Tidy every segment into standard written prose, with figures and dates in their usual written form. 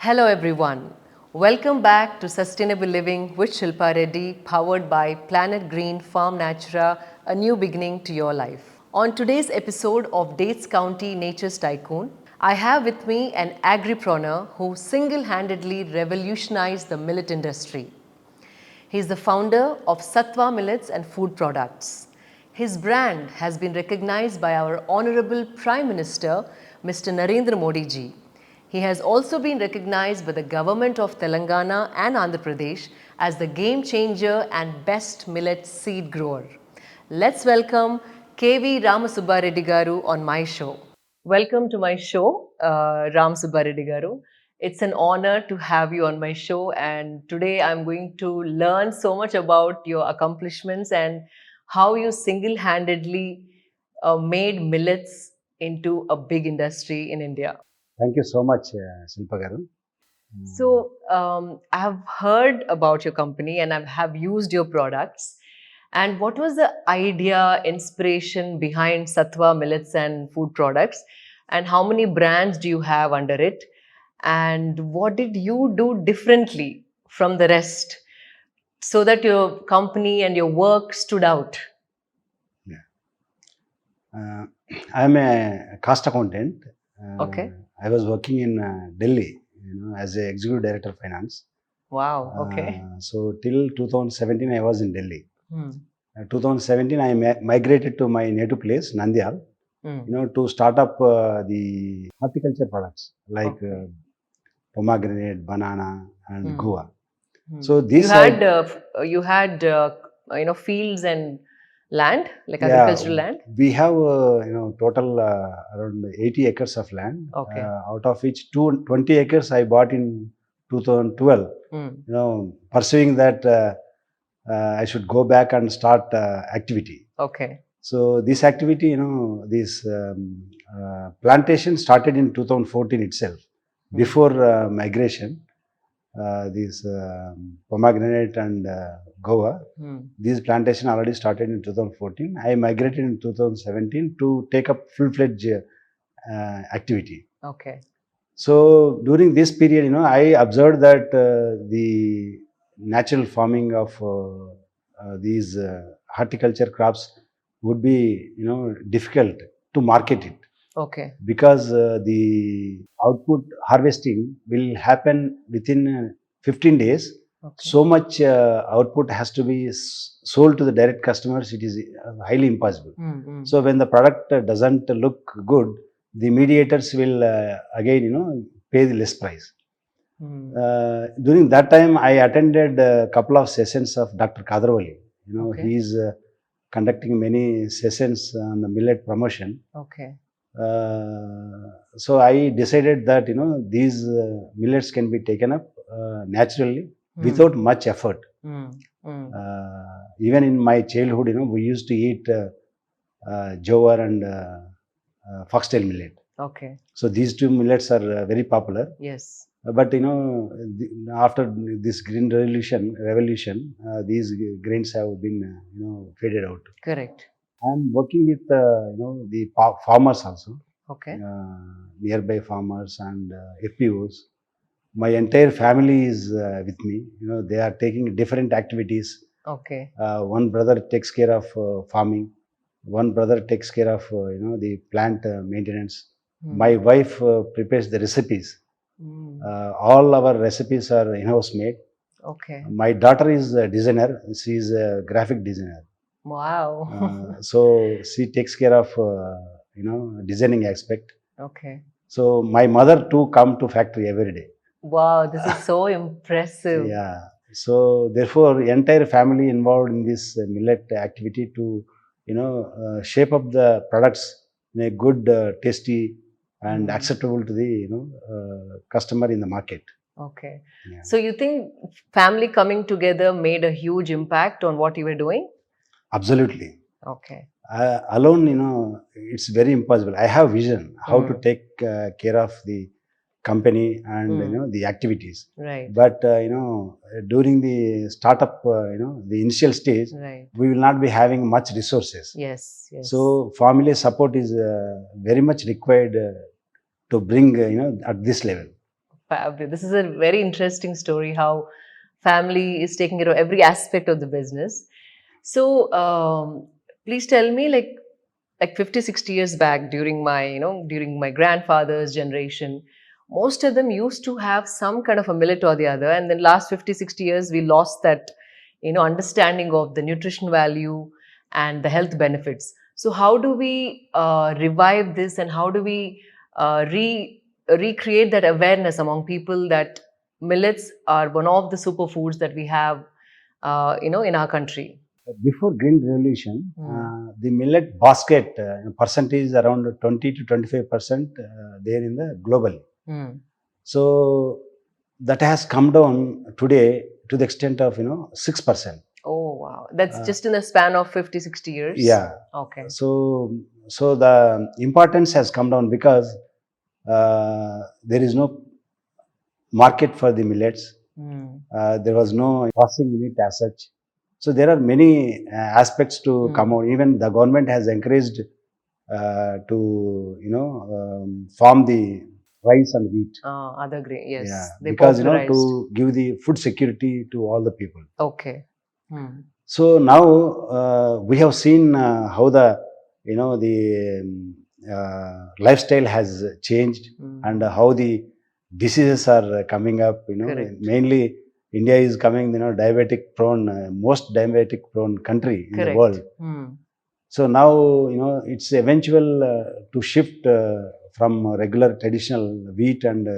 Hello everyone. Welcome back to Sustainable Living with Shilpa Reddy, powered by Planet Green Farm Natura, a new beginning to your life. On today's episode of Dates County Nature's Tycoon, I have with me an agripreneur who single-handedly revolutionized the millet industry. He is the founder of Sattva Millets and Food Products. His brand has been recognized by our Honorable Prime Minister, Mr. Narendra Modi ji. He has also been recognized by the government of Telangana and Andhra Pradesh as the game changer and best millet seed grower. Let's welcome KV Rama Subba Reddy garu on my show. Welcome to my show, Rama Subba Reddy garu. It's an honor to have you on my show, and today I'm going to learn so much about your accomplishments and how you single-handedly made millets into a big industry in India. Thank you so much, Shilpa Garu. So, I have heard about your company and I have used your products. And what was the idea, inspiration behind Sattva Millets and Food Products? And how many brands do you have under it? And what did you do differently from the rest so that your company and your work stood out? Yeah. I'm a cost accountant. Okay. I was working in Delhi, as a executive director of finance. Wow. Okay. So till 2017, I was in Delhi. Hmm. 2017, I migrated to my native place, Nandyal, Hmm. to start up the horticulture products like Okay. pomegranate, banana, and Hmm. guava. Hmm. So You these had I fields and land, like Yeah, agricultural land. we have total around 80 acres of land, Okay. out of which 20 acres I bought in 2012. Hmm. Pursuing that, I should go back and start activity. Okay. So this activity, this plantation started in 2014 itself. Hmm. Before migration, these pomegranate and guava. Hmm. These plantation already started in 2014. I migrated in 2017 to take up full-fledged activity. Okay. So during this period, I observed that the natural farming of these horticulture crops would be, difficult to market it Okay. because the output harvesting will happen within 15 days. Okay. So much output has to be sold to the direct customers. It is highly impossible. Hmm. So when the product doesn't look good, the mediators will again, pay the less price. Hmm. During that time, I attended a couple of sessions of Dr. Kadravali. Okay. He is conducting many sessions on the millet promotion. Okay. So I decided that these millets can be taken up naturally without much effort. Hmm. Hmm. Even in my childhood, we used to eat jowar and foxtail millet. Okay. So these two millets are very popular. Yes. But after this green revolution, these grains have been faded out. Correct. I'm working with the farmers also, Okay. nearby farmers and FPOs. My entire family is with me. They are taking different activities. Okay. One brother takes care of farming. One brother takes care of the plant maintenance. My wife prepares the recipes. Hmm. All our recipes are in-house made. Okay. My daughter is a designer. She is a graphic designer. Wow. So she takes care of designing aspect. Okay. So my mother too come to factory every day. Wow, this is so impressive. Yeah. So therefore, entire family involved in this millet activity to shape up the products in a good, tasty, and acceptable to the customer in the market. Okay. Yeah. So you think family coming together made a huge impact on what you were doing? Absolutely. Okay. Alone, it's very impossible. I have vision how to take care of the company and the activities. Right. But during the startup, the initial stage, Right. we will not be having much resources. Yes. Yes. So family support is very much required to bring at this level. Fabulous. This is a very interesting story how family is taking care of every aspect of the business. So, please tell me, like 50, 60 years back, during my, during my grandfather's generation, most of them used to have some kind of a millet or the other. And then last 50, 60 years, we lost that, understanding of the nutrition value and the health benefits. So how do we revive this, and how do we recreate that awareness among people that millets are one of the superfoods that we have, in our country? Before Green Revolution, Hmm. the millet basket percentage is around 20 to 25% there in the global. Hmm. So that has come down today to the extent of 6%. Oh, wow. That's Uh, just in the span of 50, 60 years. yeah. Okay. So the importance has come down because there is no market for the millets. Hmm. There was no processing unit as such. So there are many aspects to come out. Even the government has encouraged to farm the rice and wheat. Other grain, Yeah, yes, they because popularized. to give the food security to all the people. Okay. Hmm. So now we have seen how the the lifestyle has changed, and how the diseases are coming up. Correct. Mainly India is coming diabetic prone, most diabetic prone country in the Correct. world. So now it's eventual to shift from regular traditional wheat and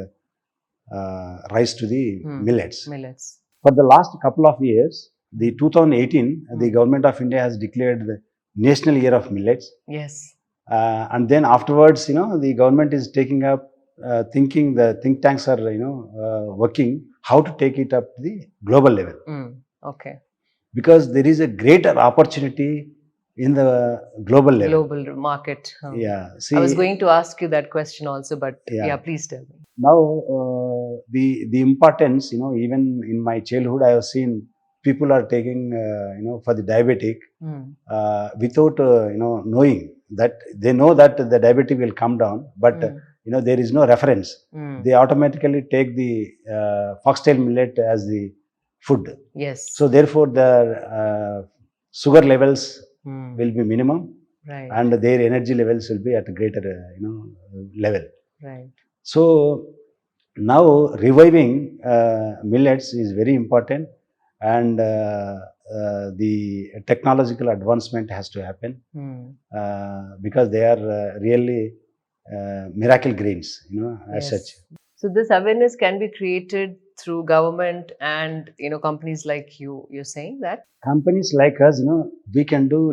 rice to the millets. Millets. For the last couple of years, the 2018, the government of India has declared the National Year of Millets. Yes. And then afterwards, the government is taking up, thinking the think tanks are, working how to take it up to the global level. Okay. Because there is a greater opportunity in the global level. Global market. Yeah. I was See, going to ask you that question also, but yeah. please tell me. Now the importance, even in my childhood I have seen people are taking for the diabetic without knowing that they know that the diabetic will come down, but there is no reference. They automatically take the foxtail millet as the food. Yes. So therefore the sugar levels will be minimum, Right. and their energy levels will be at a greater level. Right. So now reviving millets is very important, and the technological advancement has to happen because they are really miracle grains, as Yes. such. So this awareness can be created through government and companies like you. You're saying that? Companies like us, we can do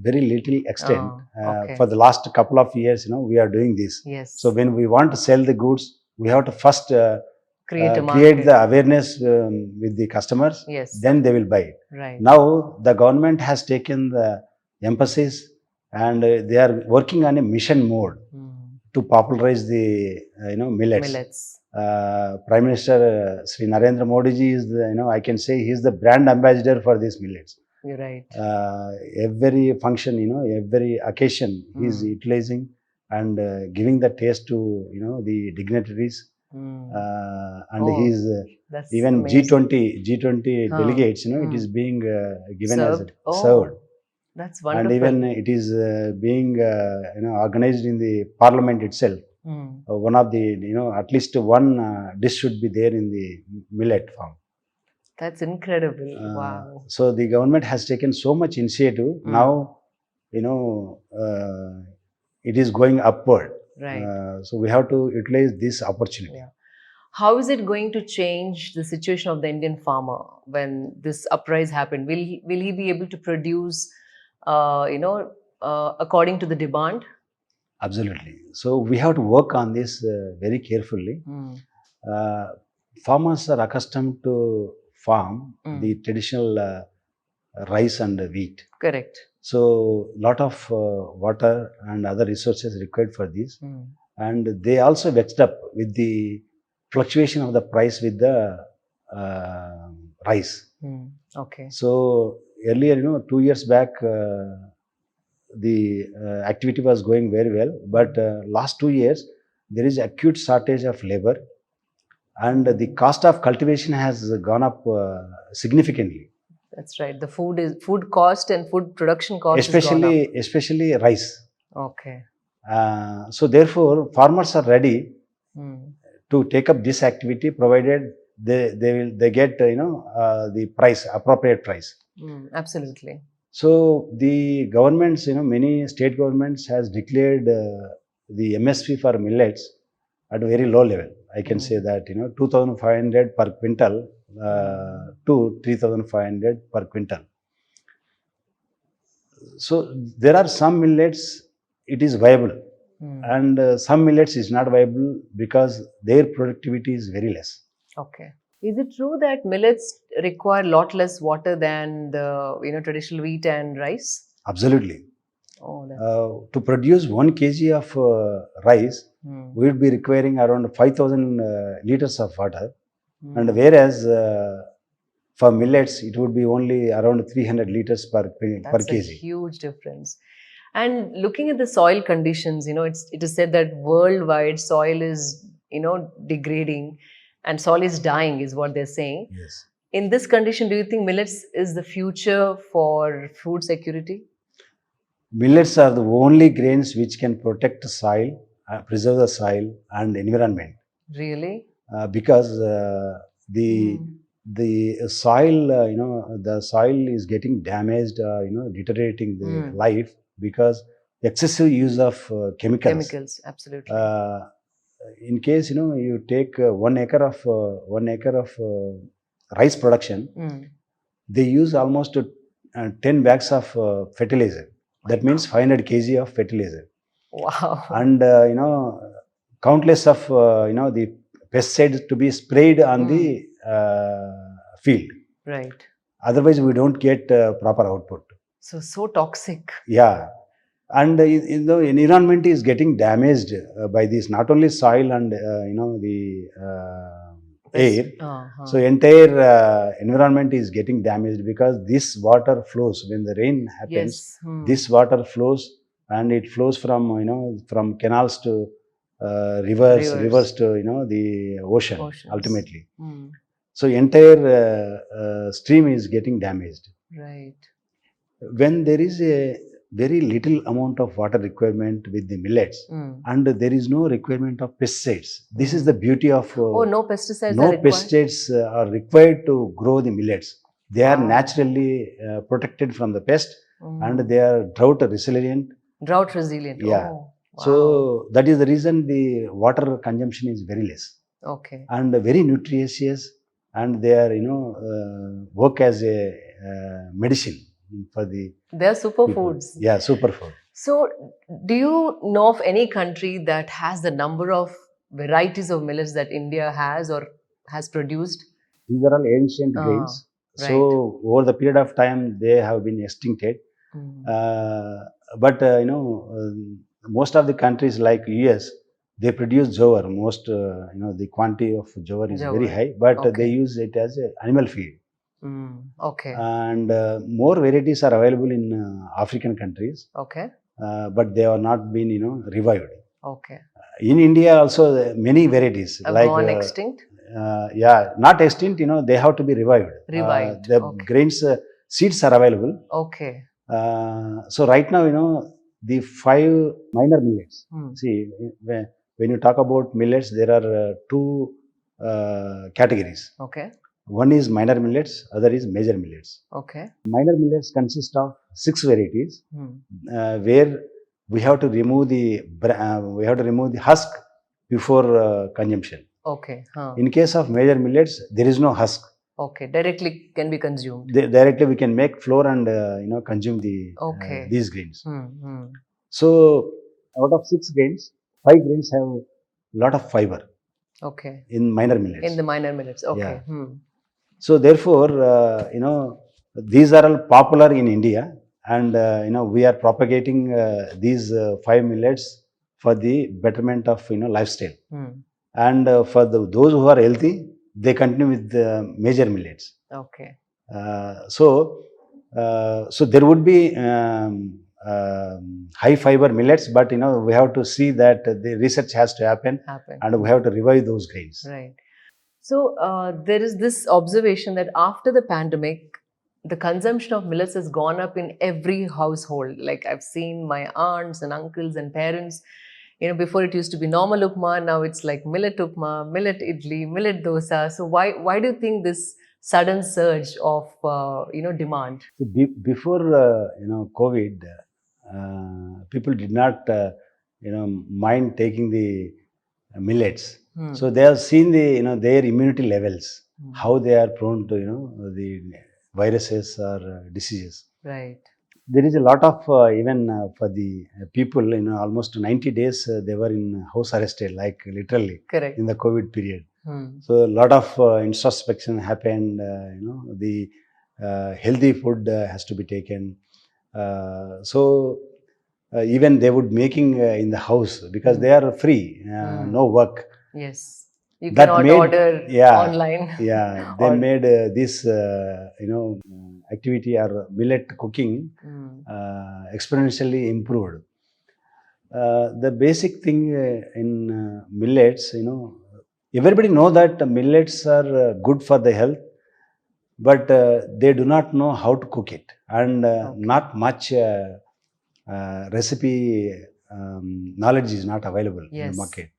very little extent. Okay. For the last couple of years, we are doing this. Yes. So when we want to sell the goods, we have to first Create a create market. the awareness with the customers. Yes. Then they will buy it. Right. Now the government has taken the emphasis, and they are working on a mission mode to popularize the millets. Millets. Prime Minister Sri Narendra Modi ji is the, I can say he is the brand ambassador for these millets. You're right. Every function, every occasion, he is utilizing and giving the taste to the dignitaries. And he's That's even amazing. G20 delegates, it is being given Served. as served. That's And wonderful. even it is being organized in the parliament itself. One of the at least one dish should be there in the millet farm. That's incredible. Wow. So the government has taken so much initiative. Now it is going upward. Right. So we have to utilize this opportunity. Yeah. How is it going to change the situation of the Indian farmer when this uprise happened? Will he be able to produce, according to the demand? Absolutely. So we have to work on this very carefully. Farmers are accustomed to farm the traditional rice and wheat. Correct. So lot of water and other resources required for this, and they also vexed up with the fluctuation of the price with the rice. Okay. So earlier, 2 years back, the activity was going very well, but last 2 years there is acute shortage of labor, and the cost of cultivation has gone up significantly. That's right. The food cost and food production cost has gone up. Especially rice. Okay. So therefore, farmers are ready Hmm. to take up this activity, provided they get the price, appropriate price. Absolutely. So the governments, many state governments has declared the MSP for millets at a very low level. I can say that 2,500 per quintal to 3,500 per quintal. So there are some millets it is viable, and some millets is not viable because their productivity is very less. Okay. Is it true that millets require a lot less water than the traditional wheat and rice? Absolutely. Oh, To produce 1 kg of rice, we will be requiring around 5,000 liters of water, and whereas for millets it would be only around 300 liters per that's a kg. huge difference. And looking at the soil conditions, it is said that worldwide soil is degrading, and soil is dying, is what they're saying. Yes. In this condition, do you think millets is the future for food security? Millets are the only grains which can protect the soil, preserve the soil and environment. Really? Because the soil, the soil is getting damaged, deteriorating the life because excessive use of chemicals. Chemicals, absolutely. In case you take 1 acre of rice production, they use almost 10 bags of fertilizer. That means 500 kg of fertilizer. Wow. And countless of the pesticides to be sprayed on the field. Right. Otherwise, we don't get proper output. So toxic. Yeah. And the environment is getting damaged by this, not only soil and the air. So entire environment is getting damaged because this water flows when the rain happens. Yes. This water flows, and it flows from from canals to rivers to the ocean. Oceans. Ultimately. So entire stream is getting damaged. Right. When there is a very little amount of water requirement with the millets, and there is no requirement of pesticides. This is the beauty of no pesticides. No pesticides are required to grow the millets. They are naturally protected from the pest, and they are drought resilient. Drought resilient. Yeah. Oh, wow. So that is the reason the water consumption is very less. Okay. And very nutritious, and they are work as a medicine for the. They are superfoods. Yeah, superfood. So, do you know of any country that has the number of varieties of millets that India has or has produced? These are all ancient grains. Right. So, over the period of time, they have been extincted. But most of the countries like US, they produce jowar. Most the quantity of jowar is very high, but they use it as an animal feed. Okay. And more varieties are available in African countries. Okay. But they have not been revived. Okay. In India also many varieties have like gone extinct. Yeah, not extinct. They have to be revived. Revived. The grains seeds are available. Okay. So right now the 5 minor millets. See, when you talk about millets, there are 2 categories. Okay. One is minor millets, other is major millets. Okay. Minor millets consist of 6 varieties, where we have to remove the husk before consumption. Okay. In case of major millets, there is no husk. Okay, directly can be consumed. Directly we can make flour and consume these grains. So out of 6 grains, 5 grains have lot of fiber. Okay. In minor millets. In the minor millets. Okay. Yeah. So therefore, these are all popular in India, and we are propagating these 5 millets for the betterment of lifestyle. And for those who are healthy, they continue with the major millets. Okay. So there would be high fiber millets, but we have to see that the research has to happen. And we have to revive those grains. Right. So there is this observation that after the pandemic, the consumption of millets has gone up in every household. Like I've seen my aunts and uncles and parents. Before it used to be normal upma, now it's like millet upma, millet idli, millet dosa. So why do you think this sudden surge of demand? Before COVID, people did not mind taking the millets. So they have seen the their immunity levels, how they are prone to the viruses or diseases. Right. There is a lot of even for the people, almost 90 days they were in house arrested, like literally Correct. in the COVID period. So a lot of introspection happened. The healthy food has to be taken. Even they would making in the house because they are free, no work. Yes. You That cannot made order online. they Or- made this activity or millet cooking exponentially improved. The basic thing in millets, everybody know that millets are good for the health, but they do not know how to cook it, and not much recipe knowledge is not available in the market.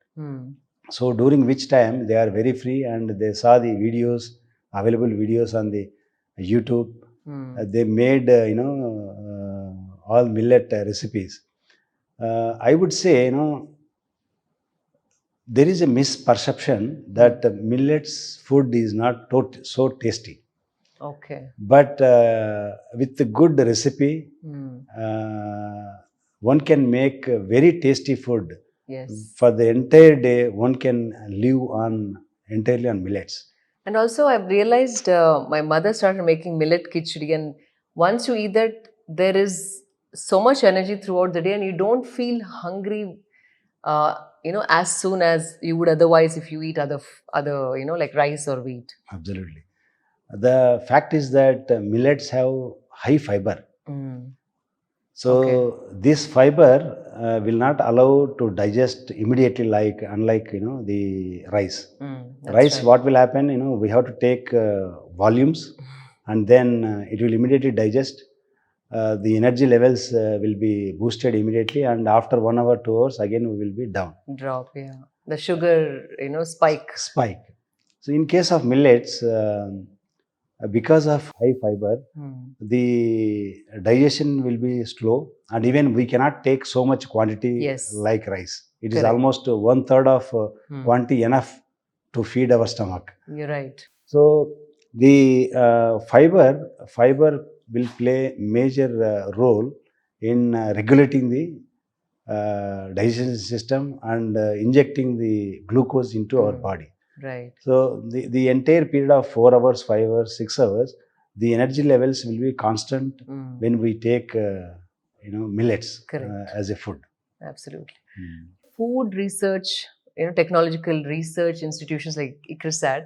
So during which time they are very free and they saw the videos, available videos on the YouTube. They made all millet recipes. I would say there is a misperception that millets food is not so tasty. Okay. But with the good recipe, one can make a very tasty food. Yes. For the entire day, one can live on entirely on millets. And also, I've realized my mother started making millet khichdi, and once you eat that, there is so much energy throughout the day, and you don't feel hungry, as soon as you would otherwise if you eat other, like rice or wheat. Absolutely. The fact is that millets have high fiber. So this fiber will not allow to digest immediately, like unlike the rice. Rice, right. what will happen? We have to take volumes, and then it will immediately digest. The energy levels will be boosted immediately, and after 1 hour, 2 hours, again we will be down. Drop, yeah. The sugar, spike. Spike. So in case of millets, because of high fiber, the digestion will be slow, and even we cannot take so much quantity. Yes. Like rice. It is Correct. almost 1/3 of quantity enough to feed our stomach. You're right. So the fiber will play major role in regulating the digestion system and injecting the glucose into our body. Right. So the entire period of 4 hours, 5 hours, 6 hours, the energy levels will be constant when we take millets as a food. Absolutely. Food research, technological research institutions like ICRISAT,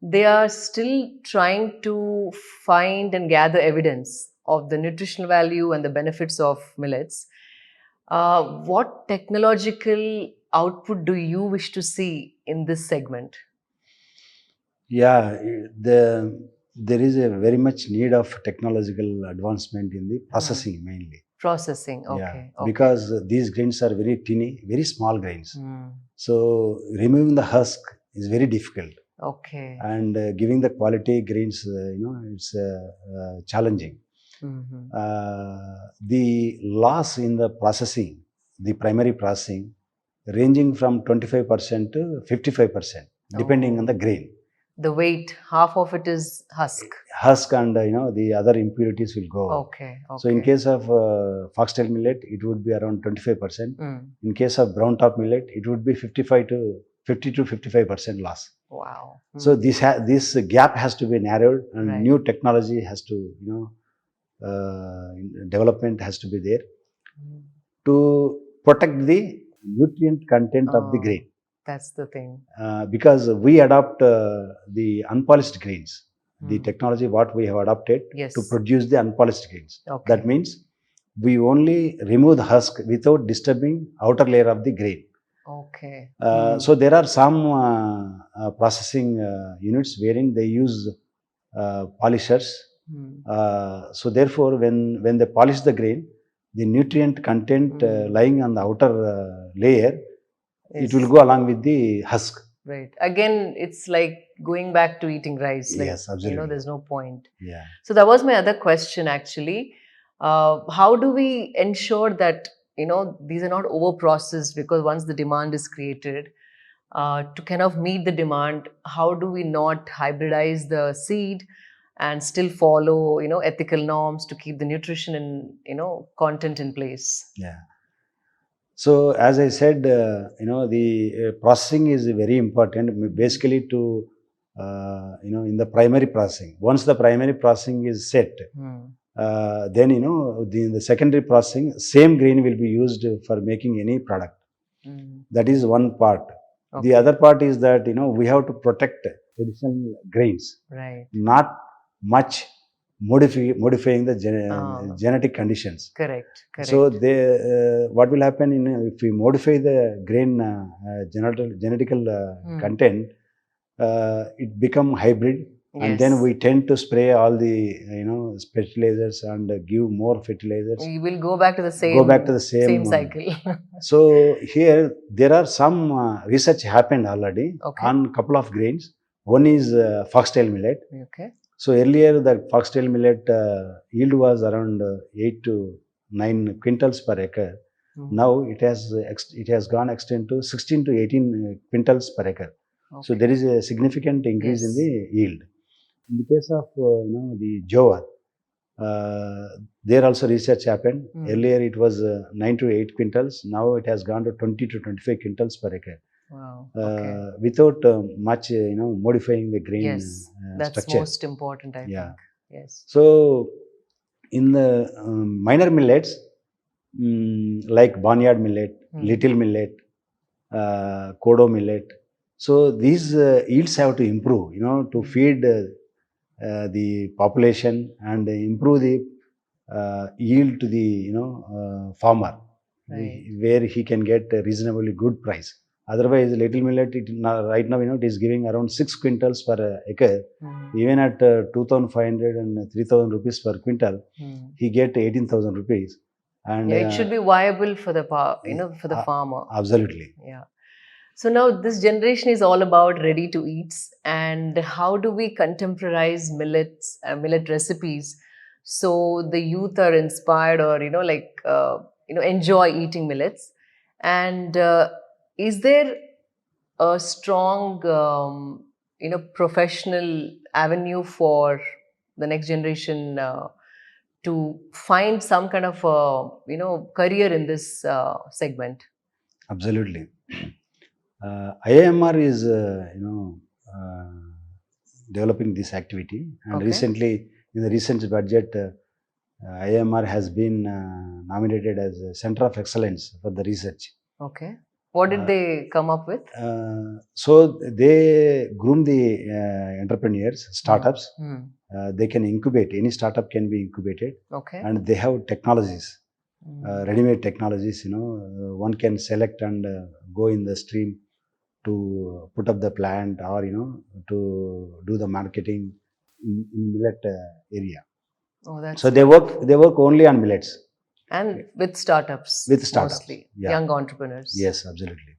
they are still trying to find and gather evidence of the nutritional value and the benefits of millets. What technological output do you wish to see in this segment? Yeah, there is a very much need of technological advancement in the processing mainly. Processing, okay. Yeah, because these grains are very teeny, very small grains. So removing the husk is very difficult. Okay. And giving the quality grains, it's challenging. The loss in the processing, the primary processing, ranging from 25% to 55%, depending on the grain. The weight, half of it is husk. Husk, and the other impurities will go. Okay. So in case of foxtail millet, it would be around 25%. In case of brown top millet, it would be 50 to 55% loss. Wow. So this gap has to be narrowed, and new technology has to development has to be there to protect the nutrient content of the grain. That's the thing. Because we adopt the unpolished grains, the technology what we have adopted to produce the unpolished grains. Okay. That means we only remove the husk without disturbing outer layer of the grain. Okay. So there are some processing units wherein they use polishers. So therefore, when they polish the grain, the nutrient content lying on the outer layer, it will go along with the husk. Right. Again, it's like going back to eating rice. Like, Yes, absolutely. there's no point. Yeah. So that was my other question actually. How do we ensure that, these are not over processed? Because once the demand is created, to kind of meet the demand, how do we not hybridize the seed and still follow, ethical norms to keep the nutrition and, content in place? Yeah. So as I said, the processing is very important. Basically, to in the primary processing. Once the primary processing is set, then the secondary processing, same grain will be used for making any product. That is one part. Okay. The other part is that we have to protect traditional grains, Right. not much modifying the genetic conditions. Correct. Correct. So what will happen if we modify the grain genetical content, it become hybrid, and then we tend to spray all the fertilizers and give more fertilizers. You will go back to the same cycle. So here there are some research happened already on couple of grains. One is foxtail millet. Okay. So earlier the foxtail millet yield was around 8 to 9 quintals per acre. Now it has gone extend to 16 to 18 quintals per acre. Okay. So there is a significant increase in the yield. In the case of the jowar, there also research happened. Earlier it was 9 to 8 quintals. Now it has gone to 20 to 25 quintals per acre. Wow. Okay. Without much modifying the grain that's structure. Most important, I think. Yes. So in the minor millets, like barnyard millet, little millet, kodo millet, so these yields have to improve, to feed the population and improve the yield to the farmer, where he can get a reasonably good price. Otherwise, little millet right now it is giving around 6 quintals per acre. Even at 2,500 and 3,000 rupees per quintal, he get 18,000 rupees. And it should be viable for the for the farmer. Absolutely. Yeah. So now this generation is all about ready to eats, and how do we contemporize millet recipes so the youth are inspired, or enjoy eating millets? And is there a strong professional avenue for the next generation to find some kind of career in this segment? Absolutely. IIMR is developing this activity, and recently in the recent budget, IIMR has been nominated as a Center of Excellence for the research. Okay. What did they come up with? So they groom the entrepreneurs, startups. They can incubate. Any startup can be incubated. Okay. And they have technologies, ready-made technologies. One can select and go in the stream to put up the plant, or to do the marketing in millet area. Oh, that's so they work only on millets. And with startups. Mostly. Young entrepreneurs. Yes, absolutely.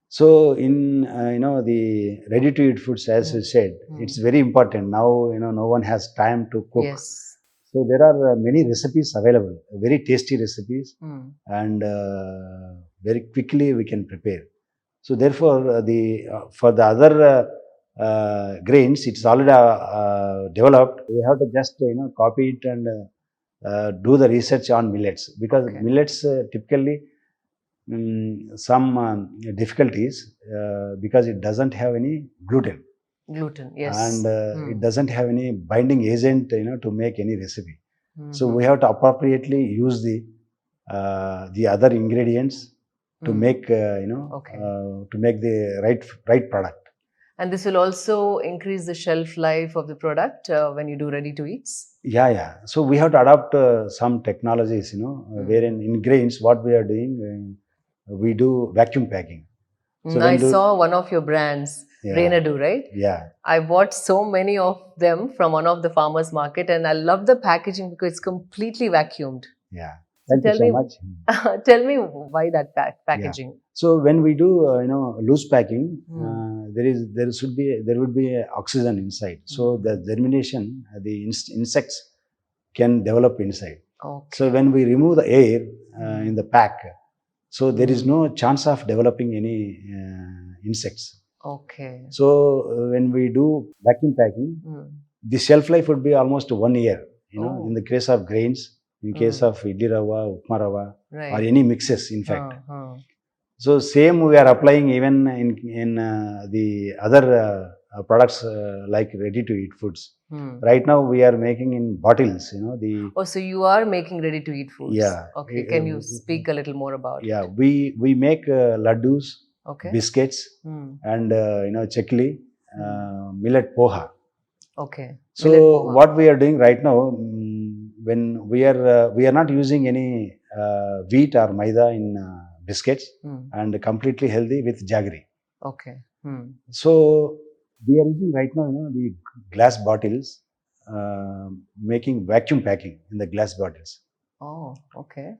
So in the ready to eat foods, as you said, it's very important. Now no one has time to cook. Yes. So there are many recipes available, very tasty recipes, and very quickly we can prepare. So therefore, for the other grains, it's already developed. We have to just copy it and do the research on millets, because millets typically some difficulties because it doesn't have any gluten. Gluten, yes. And it doesn't have any binding agent to make any recipe. So we have to appropriately use the other ingredients to make to make the right product. And this will also increase the shelf life of the product when you do ready to eats. Yeah. So we have to adopt some technologies, wherein in grains what we are doing, we do vacuum packing. So I when do saw one of your brands, yeah Renadu, right? yeah I bought so many of them from one of the farmers market, and I love the packaging because it's completely vacuumed. yeah. So Thank you tell so me, much. tell me why that Yeah. packaging? So when we do loose packing, there would be oxygen inside. So the germination, the insects can develop inside. So Okay. when we remove the air in the pack, so there is no chance of developing any insects. Okay. So when we do vacuum packing, Mm. the shelf life would be almost 1 year. Oh. In the case of grains, in case of idli rava, upma rava, or Right. any mixes, in fact. Uh-huh. So same we are applying even in the other products like ready to eat foods. Right now we are making in bottles. The Oh, so you are making ready to eat foods? yeah. Okay. Can you speak a little more about Yeah, it? we make laddus, Okay. biscuits, and chakli, millet poha. Okay. So Millet poha. what we are doing right now, when we are not using any wheat or maida in biscuits, and completely healthy with jaggery. Okay. So we are using right now, the glass bottles, making vacuum packing in the glass bottles. Oh, okay.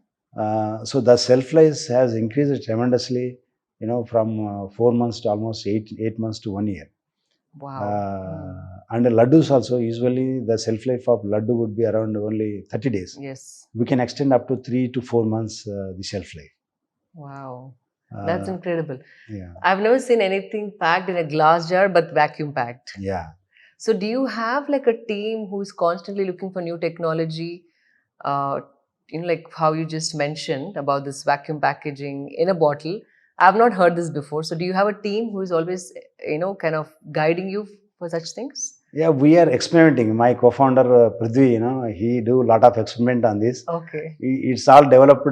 So the shelf life has increased tremendously, from 4 months to almost 8 months to 1 year. Wow. And the laddus also, usually the shelf life of laddu would be around only 30 days. Yes. We can extend up to 3 to 4 months the shelf life. Wow. That's incredible. Yeah. I've never seen anything packed in a glass jar but vacuum packed. Yeah. So do you have like a team who's constantly looking for new technology? Uh, like how you just mentioned about this vacuum packaging in a bottle. I've not heard this before. So do you have a team who is always, kind of guiding you for such things? Yeah, we are experimenting. My co-founder Prithvi, he do a lot of experiment on this. Okay. It's all developed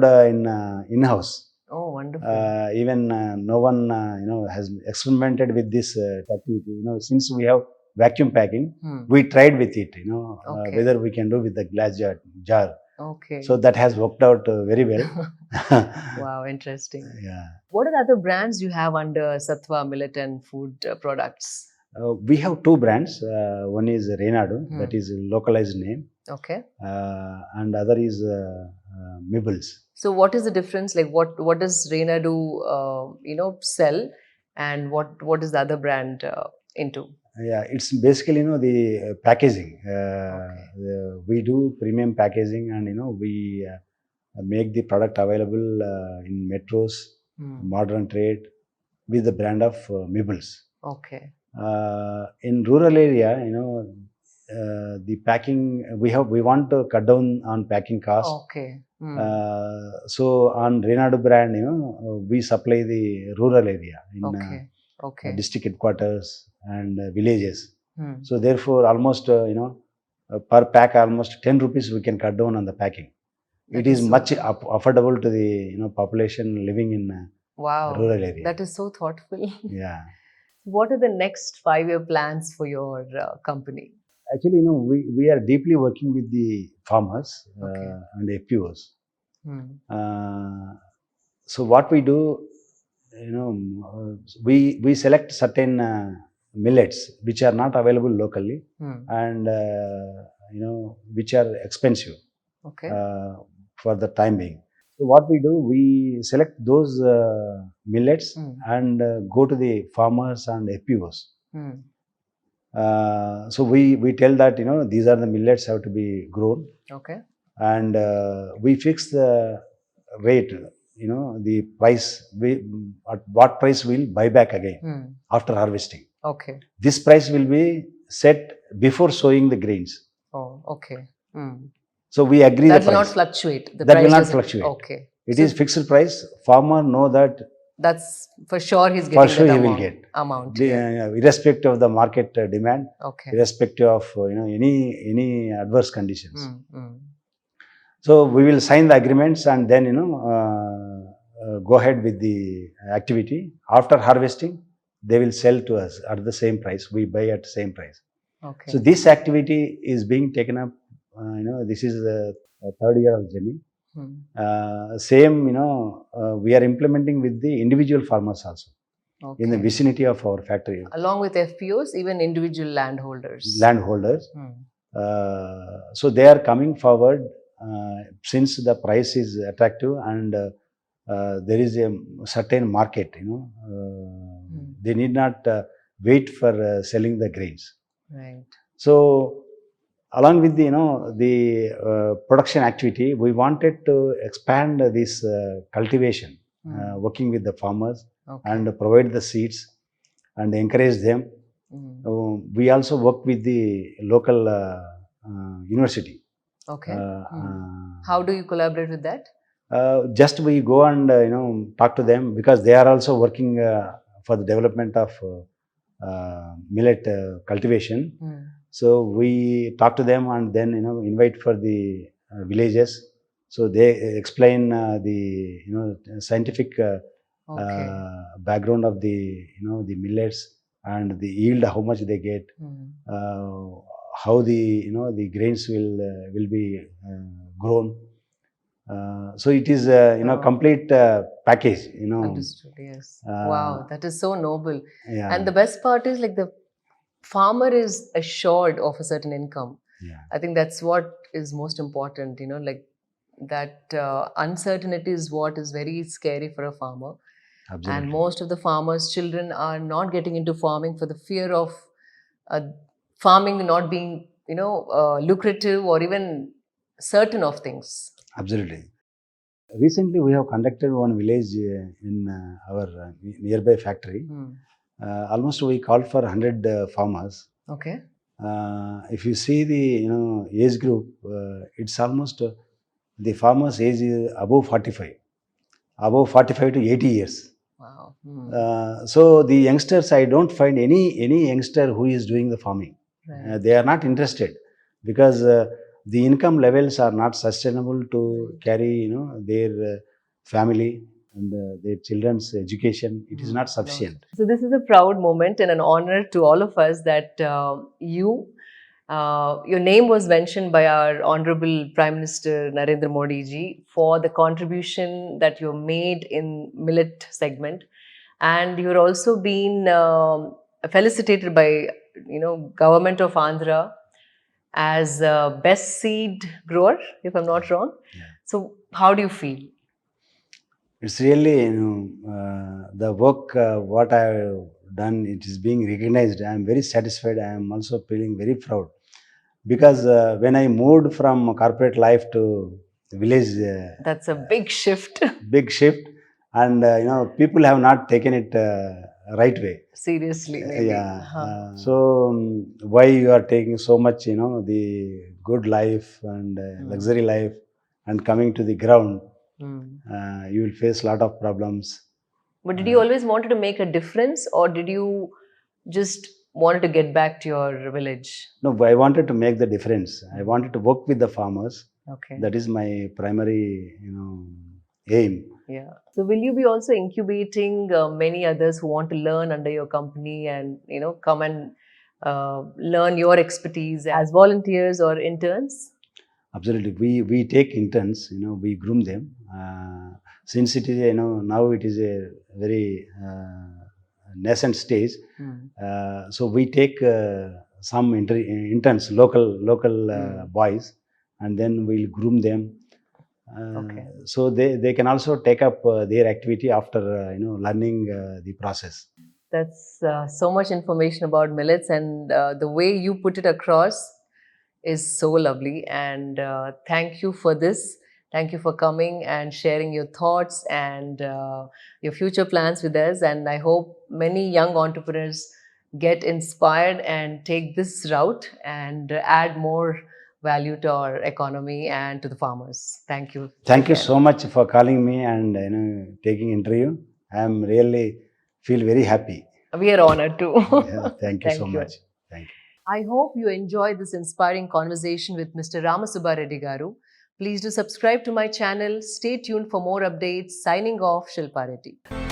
in-house. Oh, wonderful. Even no one has experimented with this activity. Since we have vacuum packing, we tried with it. Okay. Whether we can do with the glass jar. Okay. So that has worked out very well. Wow, interesting. Yeah. What are the other brands you have under Sattva, Millet and Food products? We have two brands. One is Renadu, that is a localized name. Okay. And other is Mibbles. So what is the difference? Like what does Reina do, sell, and what is the other brand into? Yeah, it's basically the packaging. We do premium packaging, and we make the product available in metros, modern trade, with the brand of Mibbles. Okay. In rural area, the packing we want to cut down on packing cost. Okay. So on Renadu brand, we supply the rural area in district headquarters and villages. So therefore, almost per pack, almost 10 rupees we can cut down on the packing. It is so much affordable to the population living in Wow. rural area. That is so thoughtful. Yeah. What are the next 5-year plans for your company? Actually, we are deeply working with the farmers and FPOs. So what we do, we select certain millets which are not available locally, and which are expensive for the time being. So what we do, we select those millets and go to the farmers and FPOs. So we tell that these are the millets have to be grown. Okay. And we fix the rate, the price. At what price we'll buy back again after harvesting. Okay. This price will be set before sowing the grains. Oh, okay. So we agree that the will price. not fluctuate. That will not fluctuate. Okay. It is fixed price. Farmer know that that's for sure he's getting for sure that he will get amount. Irrespective of the market demand. Okay. Irrespective of any adverse conditions. So we will sign the agreements and then go ahead with the activity. After harvesting, they will sell to us at the same price. We buy at the same price. Okay. So this activity is being taken up. This is the third year of journey. Same, we are implementing with the individual farmers also in the Okay. vicinity of our factory, Along with FPOs, even individual landholders. landholders. Hmm. So they are coming forward since the price is attractive and there is a certain market, they need not wait for selling the grains. Right. So along with the, the production activity, we wanted to expand this cultivation, working with the farmers Okay. and provide the seeds and encourage them. We also work with the local university. Okay. How do you collaborate with that? Just we go and talk to them because they are also working for the development of millet cultivation. So we talk to them and then invite for the villages. So they explain the scientific background of the the millets and the yield, how much they get, how the the grains will be grown. So it is complete package. Understood. Yes. Wow, that is so noble. Yeah. And the best part is like the farmer is assured of a certain income. Yeah. I think that's what is most important. Like that uncertainty is what is very scary for a farmer. Absolutely. And most of the farmers' children are not getting into farming for the fear of farming not being, lucrative or even certain of things. Absolutely. Recently, we have conducted one village in our nearby factory. Almost we called for 100 farmers. Okay. If you see the age group, it's almost the farmers' age is above 45 to 80 years. Wow. So the youngsters, I don't find any youngster who is doing the farming. Right. They are not interested because the income levels are not sustainable to carry their family and their children's education. It is not sufficient. So this is a proud moment and an honor to all of us that your name was mentioned by our Honorable Prime Minister Narendra Modi ji for the contribution that you made in millet segment, and you're also been felicitated by government of Andhra as best seed grower, if I'm not wrong. Yeah. So how do you feel? It's really the work what I have done. It is being recognized. I am very satisfied. I am also feeling very proud because when I moved from corporate life to village, that's a big shift. Big shift, and people have not taken it right way. Seriously, maybe. Yeah. So why you are taking so much, the good life and luxury life, and coming to the ground, you will face a lot of problems. But did you always wanted to make a difference, or did you just wanted to get back to your village? No, I wanted to make the difference. I wanted to work with the farmers. Okay. That is my primary, aim. Yeah. So will you be also incubating many others who want to learn under your company and come and learn your expertise as volunteers or interns? Absolutely. We take interns. We groom them. Since it is now it is a very nascent stage. So we take some interns, local boys, and then we'll groom them. Okay. So they can also take up their activity after learning the process. That's so much information about millets, and the way you put it across is so lovely. And thank you for this. Thank you for coming and sharing your thoughts and your future plans with us. And I hope many young entrepreneurs get inspired and take this route and add more value to our economy and to the farmers. Thank you. Thank you so much for calling me and taking interview. I am really feel very happy. We are honored too. Yeah, thank you so much. Thank you. I hope you enjoyed this inspiring conversation with Mr. Rama Subba Reddy garu. Please do subscribe to my channel. Stay tuned for more updates. Signing off, Shilpa Reddy.